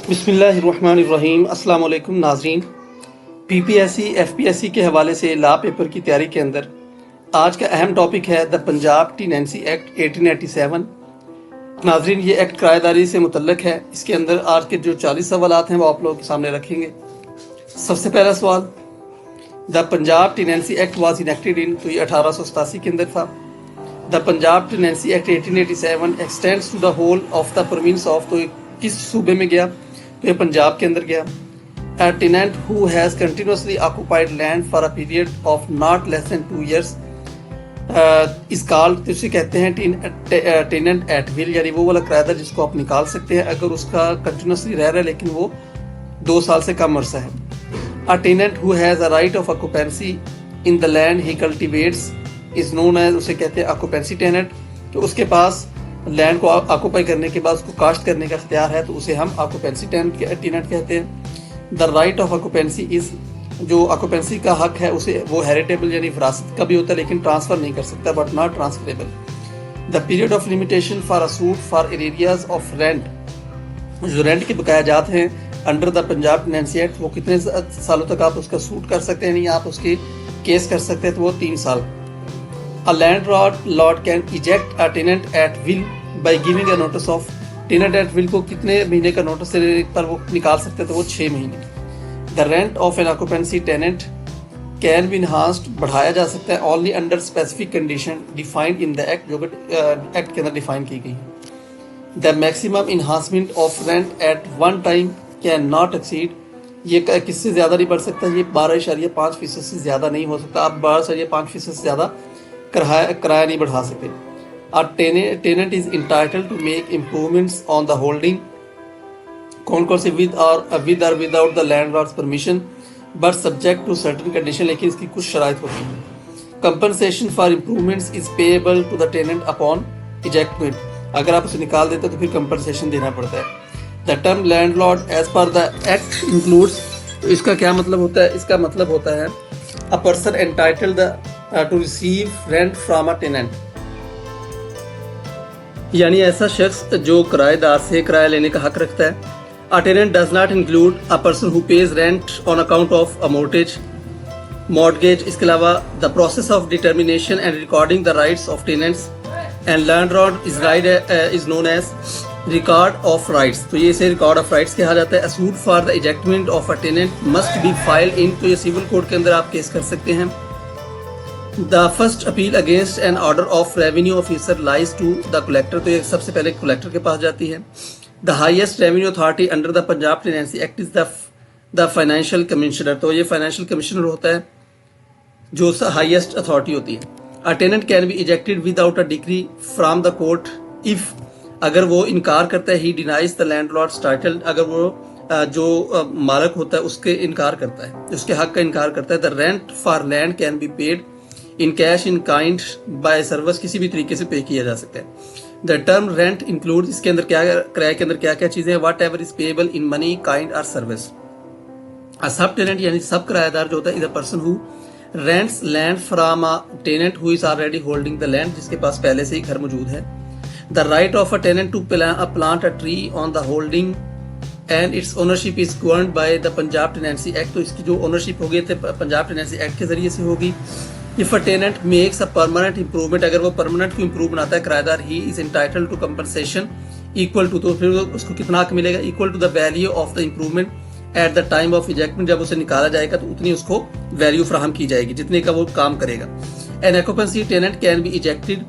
बिस्मिल्लाहिर्रहमानिर्रहीम। अस्सलाम वालेकुम नाज़रीन। पीपीएससी एफपीएससी के हवाले से लॉ पेपर की तैयारी के अंदर आज का अहम टॉपिक है द पंजाब टेनेंसी एक्ट 1887। नाज़रीन, ये एक्ट किराएदारी से मुतल्लक है। इसके अंदर आज के जो 40 सवालात हैं वो आप लोगों के सामने रखेंगे। सबसे पहला सवाल, the Punjab tenancy act was enacted in, तो ये 1887 के अंदर था। The Punjab tenancy act 1887 extends to the whole of the province of, तो किस सूबे में गया? तो ये पंजाब के अंदर गया। A tenant who has continuously occupied land for a period of not less than 2 years is called, तो इसे कहते हैं टेनेंट एट विल, यानी वो वाला किराएदार जिसको आप निकाल सकते हैं अगर उसका कंटिन्यूसली रह रहा है लेकिन वो 2 साल से कम अरसा है। A tenant who has a right of occupancy in the land he cultivates is known as, उसे कहते हैं ऑक्यूपेंसी टेनेंट। तो उसके पास लैंड को ऑक्यूपाई करने के बाद उसको काश्त करने का इख्तियार है तो उसे हम ऑक्यूपेंसी टेनेंट कहते हैं। The right of occupancy is, जो ऑक्यूपेंसी का हक है उसे वो हेरिटेबल यानी विरासत का भी होता है लेकिन ट्रांसफर नहीं कर सकता, but not transferable. The period of limitation for a suit for areas of rent, जो रेंट के बकाया जात हैं under the Punjab tenancy act, वो कितने सालों तक आप उसका सूट कर सकते हैं, नहीं आप उसके केस कर सकते हैं, तो वो 3 साल। A landlord can eject a tenant at will by giving a notice of, tenant at will को कितने महीने का नोटिस पर वो निकाल सकते हैं, तो वो 6 महीने। The rent of an occupancy tenant can be enhanced, बढ़ाया जा सकता है only under specific condition defined in the act, जो एक्ट के अंदर डिफाइन की गई है। The maximum enhancement of rent at one time can not exceed, ये किससे ज़्यादा नहीं बढ़ सकता, ये 12.5% से ज़्यादा नहीं हो सकता। आप 12.5% से ज़्यादा किराया नहीं बढ़ा सकते। A tenant is entitled to make improvements on the holding, कौन कौन से with or without the landlord's permission, but subject to certain condition, लेकिन इसकी कुछ शराइत होती है। Compensation for improvements is payable to the tenant upon ejectment, अगर आप उसे निकाल देते तो फिर compensation देना पड़ता है। The term landlord as per the act includes, तो इसका क्या मतलब होता है? इसका मतलब होता है a person entitled to receive rent from a tenant, यानी ऐसा शख्स जो किराएदार से किराया लेने का हक रखता है। A tenant does not include a person who pays rent on account of a mortgage। इसके अलावा the process of determination and recording the rights of tenants and landlord is known as record of rights, तो ये इसे record of rights कहा जाता है। A suit for the ejectment of a tenant must be filed in, तो ये civil code के अंदर आप केस कर सकते हैं। The first appeal against an order of revenue officer lies to the collector, तो ये सबसे पहले कलेक्टर के पास जाती है। The highest revenue authority under the Punjab Tenancy Act is the financial commissioner, तो ये financial commissioner होता है जो हाईएस्ट अथॉरिटी होती है। A tenant can be ejected without a decree from the court if, अगर वो इनकार करता है, he denies the landlord's title, अगर वो जो मालिक होता है उसके इनकार करता है, उसके हक का इनकार करता है। The rent for land can be paid in cash in kind bye service, किसी भी तरीके से पे किया जा सकता है। द टर्म रेंट इंक्लूड, इसके अंदर क्या किराए के अंदर क्या क्या चीजें हैं? Whatever is payable in money kind और सर्विस। अ सब टेनेंट यानी सब किराएदार जो होता है is a person who rents land from a tenant who is already holding the land, जिसके पास पहले से ही घर मौजूद है। The right of a tenant to plant a tree on the holding and its ownership is governed by the Punjab tenancy act, तो इसकी जो ओनरशिप होगी पंजाब टेनेंसी एक्ट के जरिए से होगी। If a tenant makes a permanent improvement, अगर वो परमानेंट को इम्प्रूव बनाता है किराएदार, he is entitled to compensation equal to, तो फिर उसको कितना हक मिलेगा? Equal to the value of the improvement at the time of ejectment, जब उसे निकाला जाएगा तो उतनी उसको वैल्यू फ्राहम की जाएगी जितने का वो काम करेगा। An occupancy tenant can be ejected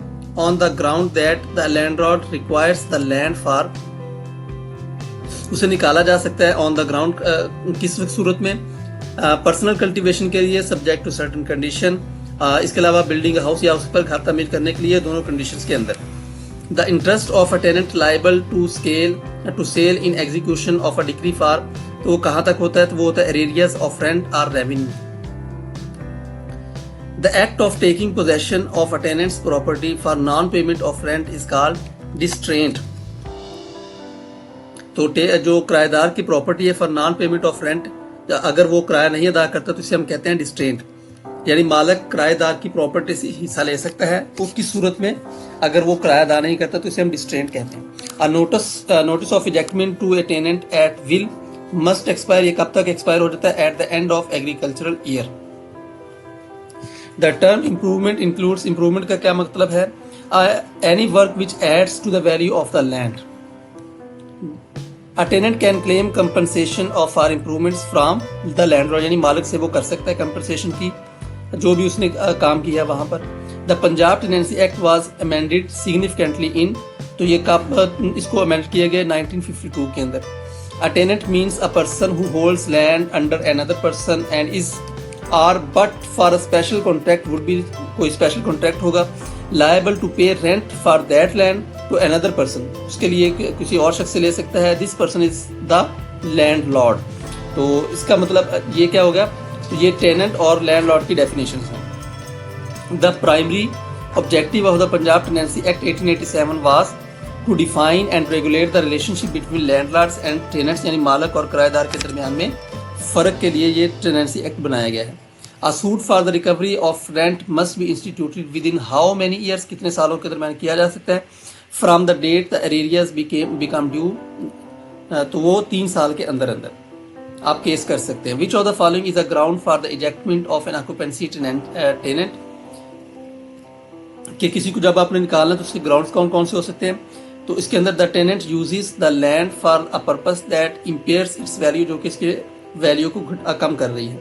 on the ground that the landlord requires the land for, उसे निकाला जा सकता है ऑन द ग्राउंड किस सूरत में? पर्सनल कल्टीवेशन के लिए, सब्जेक्ट टू सर्टेन कंडीशन, इसके अलावा बिल्डिंग हाउस या उस पर घर तमीर करने के लिए, दोनों कंडीशंस के अंदर। The interest of a tenant liable to sale in execution of a decree for, तो वो कहाँ तक होता है? तो वो होता है एरियाज ऑफ रेंट और revenue. The act of taking possession of a tenant's property for non payment of rent is called distraint, तो जो किराएदार की प्रॉपर्टी है for non payment of rent, अगर वो किराया नहीं अदा करता तो इसे हम कहते हैं डिस्ट्रेंट। यानी मालिक किराएदार की प्रॉपर्टी से हिस्सा ले सकता है उसकी सूरत में अगर वो किराया अदा नहीं करता तो इसे हम डिस्ट्रेंट कहते हैं। A notice of ejectment to a tenant at will must expire, ये कब तक एक्सपायर हो जाता है? At the end of agricultural year. The term improvement includes, improvement का क्या मतलब है? Any work which adds to the value of the land. A tenant can claim compensation of for improvements from the landlord, यानी मालिक से वो कर सकता है कंपनसेशन की जो भी उसने काम किया वहां पर। The Punjab tenancy act was amended significantly in, तो ये कब इसको अमेंड किया गया? 1952 के अंदर। A tenant means a person who holds land under another person and is or but for a special contract would be, कोई स्पेशल कॉन्ट्रैक्ट होगा, liable to pay rent for that land to another person, उसके लिए किसी और शख्स से ले सकता है। This person is the landlord. तो इसका मतलब ये क्या होगा? तो ये टेनेंट और लैंडलॉर्ड की डेफिनेशन हैं। The primary objective of the Punjab tenancy act 1887 was to define and regulate the relationship between landlords and tenants, यानी मालिक और किराएदार के दरमियान में फ़र्क के लिए ये टेनेंसी एक्ट बनाया गया है। A suit for the recovery of rent must be instituted within how many years, कितने सालों के दरमियान किया जा सकता है? From the date the arrears become due, तो वो 3 साल के अंदर अंदर आप केस कर सकते हैं। Which of the following is a ground for the ejectment of an occupancy tenant, कि किसी को जब आपने निकालना तो उसके ग्राउंड्स कौन कौन से हो सकते हैं? तो इसके अंदर the tenant uses the land for a purpose that impairs its value, जो कि इसके वैल्यू को कम कर रही है।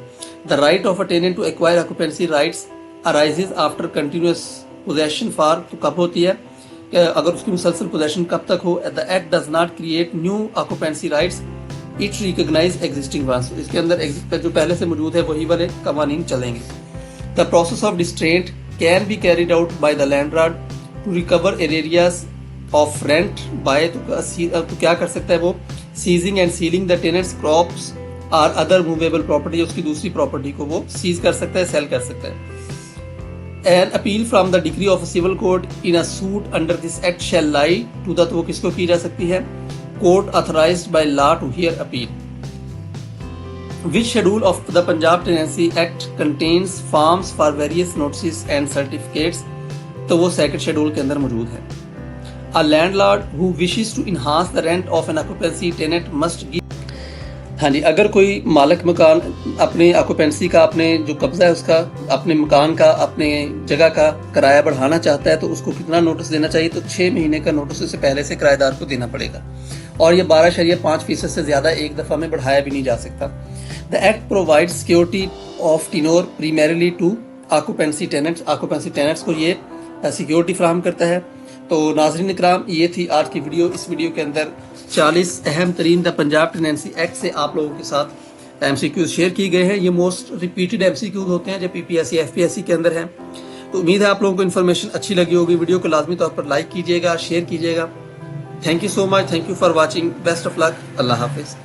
The right of a tenant to acquire occupancy rights arises after continuous possession for, तो कब होती है? अगर उसकी मुसलसल पोजेशन कब तक हो? The act does not create new occupancy rights, it recognise existing ones, इसके अंदर जो पहले से मौजूद है वही वाले कवानीन चलेंगे। The process of distraint can be carried out by the landlord to recover arrears of rent by, तो क्या कर सकता है वो? Seizing and sealing the tenant's crops और अदर मूवेबल प्रॉपर्टी, उसकी दूसरी प्रॉपर्टी को वो सीज कर सकता है, सेल कर सकता है। An appeal from the decree of civil court in a suit under this act shall lie to the, तो वो किसको की जा सकती है? Court authorised by law to hear appeal. Which schedule of the Punjab tenancy act contains forms for various notice and certificates, तो वो second schedule के अंदर मौजूद है। A landlord who wishes to enhance the rent of an occupancy tenant must give, हाँ जी, अगर कोई मालिक मकान अपने ऑक्यूपेंसी का, अपने जो कब्जा है उसका, अपने मकान का, अपने जगह का किराया बढ़ाना चाहता है तो उसको कितना नोटिस देना चाहिए? तो 6 महीने का नोटिस उससे पहले से किराएदार को देना पड़ेगा और ये 12.5% से ज़्यादा एक दफ़ा में बढ़ाया भी नहीं जा सकता। The act provide security of tenure primarily to occupancy tenants, occupancy tenants को ये सिक्योरिटी फ्राहम करता है। तो नाज़रीन इकराम, ये थी आज की वीडियो। इस वीडियो के अंदर 40 अहम तरीन द पंजाब टेनेंसी एक्ट से आप लोगों के साथ MCQs शेयर किए गए हैं। ये मोस्ट रिपीटेड MCQs होते हैं जो PPSC FPSC के अंदर हैं। तो उम्मीद है आप लोगों को इन्फॉर्मेशन अच्छी लगी होगी। वीडियो को लाजमी तौर पर लाइक कीजिएगा, शेयर कीजिएगा। Thank you so much, thank you for watching, best of luck, अल्लाह हाफिज़।